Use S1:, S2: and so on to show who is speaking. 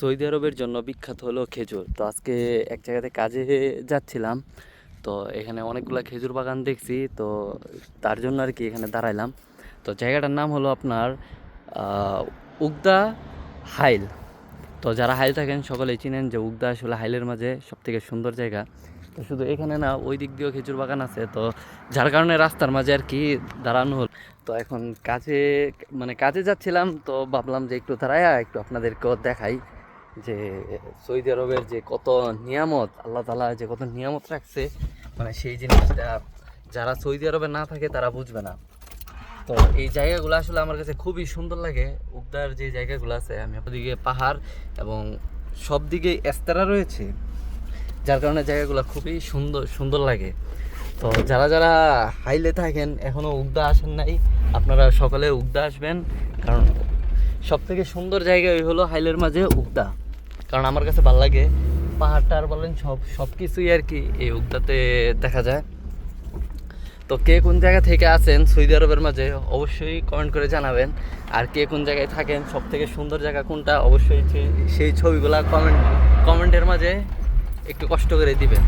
S1: Saudi আরবের জন্য বিখ্যাত হলো খেজুর। তো আজকে এক জায়গাতে কাজে যাচ্ছিলাম, তো এখানে অনেকগুলা খেজুর বাগান দেখছি। তো তার জন্য আর কি এখানে দাঁড়াইলাম। তো জায়গাটার নাম হলো আপনার উগদা হাইল। তো যারা হাইল থাকেন সকলেই চিনেন যে উগদা আসলে হাইলের মাঝে সব থেকে সুন্দর জায়গা। তো শুধু এখানে না, ওই দিক দিয়েও খেজুর বাগান আছে। তো যার কারণে রাস্তার মাঝে আর কি দাঁড়ানো হলো। তো এখন কাজে যাচ্ছিলাম, তো ভাবলাম যে একটু দাঁড়ায় একটু আপনাদেরকেও দেখাই যে সৌদি আরবের যে কত নিয়ামত, আল্লাহ তাআলা যে কত নিয়ামত রাখছে, সেই জিনিসটা যারা সৌদি আরবে না থাকে তারা বুঝবে না। তো এই জায়গাগুলো আসলে আমার কাছে খুবই সুন্দর লাগে। উগদার যে জায়গাগুলো আছে, আমি আপনাদিকে পাহাড় এবং সব দিকে এস্তারা রয়েছে, যার কারণে জায়গাগুলো খুবই সুন্দর সুন্দর লাগে। তো যারা যারা হাইলে থাকেন এখনও উগদা আসেন নাই, আপনারা সকালে উগদা আসবেন। কারণ সব থেকে সুন্দর জায়গা ওই হলো হাইলের মাঝে উগদা। কারণ আমার কাছে ভালো লাগে, পাহাড়টা আর বলেন সব কিছুই আর কি এই উগদাতে দেখা যায়। তো কে কোন জায়গা থেকে আছেন সৌদি আরবের মাঝে অবশ্যই কমেন্ট করে জানাবেন। আর কে কোন জায়গায় থাকেন, সব থেকে সুন্দর জায়গা কোনটা, অবশ্যই সেই ছবিগুলা কমেন্টের মাঝে একটু কষ্ট করে দিবেন।